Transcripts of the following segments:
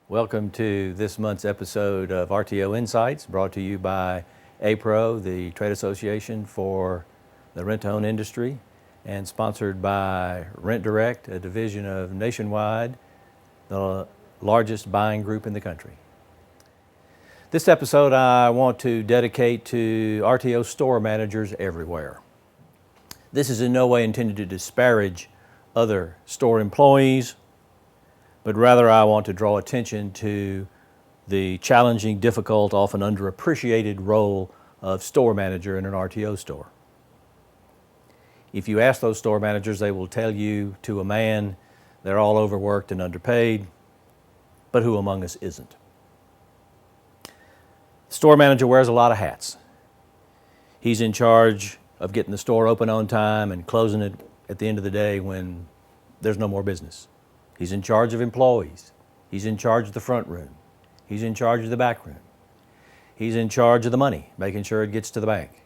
Welcome to this month's episode of RTO Insights, brought to you by APRO, the Trade Association for the Rent-to-Own Industry, and sponsored by Rent Direct, a division of Nationwide, the largest buying group in the country. This episode I want to dedicate to RTO store managers everywhere. This is in no way intended to disparage other store employees, but rather I want to draw attention to the challenging, difficult, often underappreciated role of store manager in an RTO store. If you ask those store managers, they will tell you to a man they're all overworked and underpaid, but who among us isn't? The store manager wears a lot of hats. He's in charge of getting the store open on time and closing it at the end of the day when there's no more business. He's in charge of employees. He's in charge of the front room. He's in charge of the back room. He's in charge of the money, making sure it gets to the bank.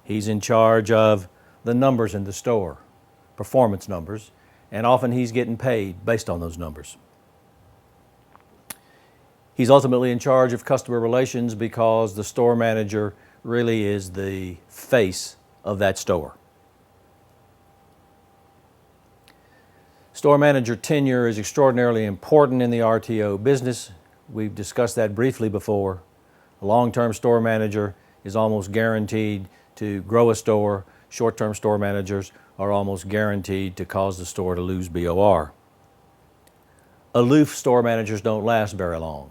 He's in charge of the numbers in the store, performance numbers, and often he's getting paid based on those numbers. He's ultimately in charge of customer relations because the store manager really is the face of that store. Store manager tenure is extraordinarily important in the RTO business. We've discussed that briefly before. A long-term store manager is almost guaranteed to grow a store. Short-term store managers are almost guaranteed to cause the store to lose BOR. Aloof store managers don't last very long.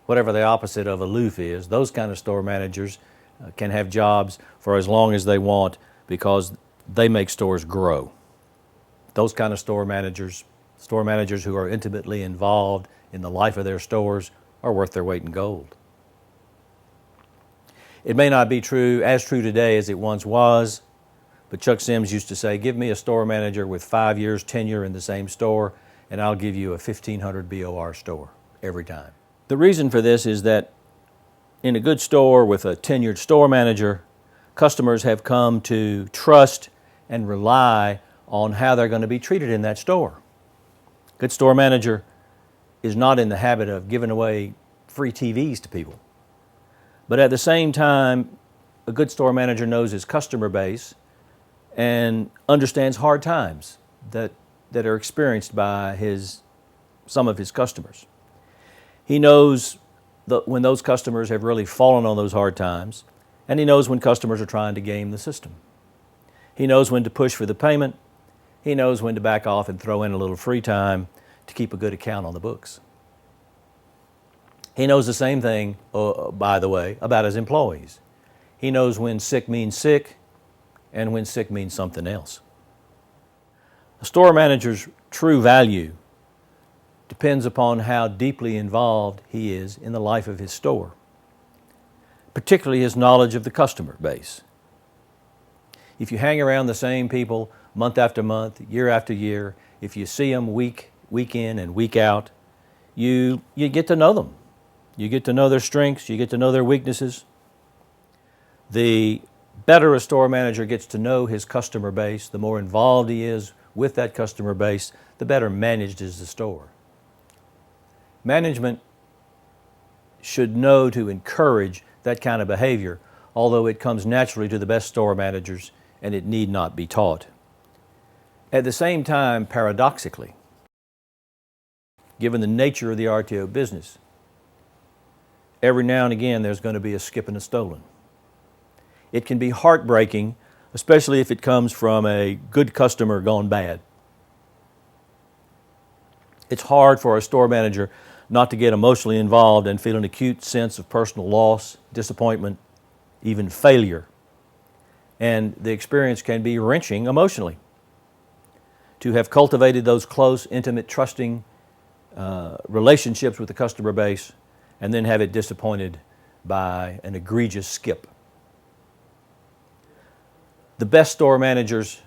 Whatever the opposite of aloof is, those kind of store managers can have jobs for as long as they want because they make stores grow. Those kind of store managers who are intimately involved in the life of their stores, are worth their weight in gold. It may not be as true today as it once was, but Chuck Sims used to say, give me a store manager with 5 years tenure in the same store, and I'll give you a 1,500 BOR store every time. The reason for this is that in a good store with a tenured store manager, customers have come to trust and rely on how they're going to be treated in that store. Good store manager is not in the habit of giving away free TVs to people. But at the same time, a good store manager knows his customer base and understands hard times that are experienced by some of his customers. He knows when those customers have really fallen on those hard times, and he knows when customers are trying to game the system. He knows when to push for the payment. He knows when to back off and throw in a little free time to keep a good account on the books. He knows the same thing, by the way, about his employees. He knows when sick means sick and when sick means something else. A store manager's true value depends upon how deeply involved he is in the life of his store, particularly his knowledge of the customer base. If you hang around the same people month after month, year after year, if you see them week in and week out, you get to know them. You get to know their strengths, you get to know their weaknesses. The better a store manager gets to know his customer base, the more involved he is with that customer base, the better managed is the store. Management should know to encourage that kind of behavior, although it comes naturally to the best store managers and it need not be taught. At the same time, paradoxically, given the nature of the RTO business, every now and again there's going to be a skip and a stolen. It can be heartbreaking, especially if it comes from a good customer gone bad. It's hard for a store manager not to get emotionally involved and feel an acute sense of personal loss, disappointment, even failure. And the experience can be wrenching emotionally. To have cultivated those close, intimate, trusting relationships with the customer base and then have it disappointed by an egregious skip. The best store managers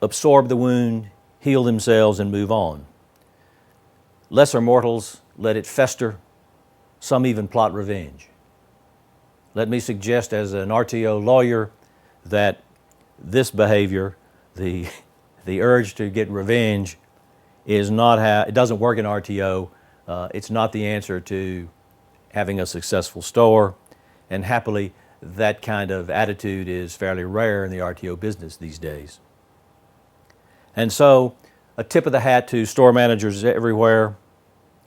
absorb the wound, heal themselves, and move on. Lesser mortals let it fester. Some even plot revenge. Let me suggest as an RTO lawyer that this behavior, the urge to get revenge, is not it doesn't work in RTO. It's not the answer to having a successful store, and happily that kind of attitude is fairly rare in the RTO business these days. And so a tip of the hat to store managers everywhere.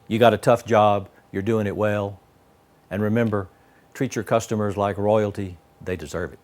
You got a tough job, you're doing it well, and remember, treat your customers like royalty. They deserve it.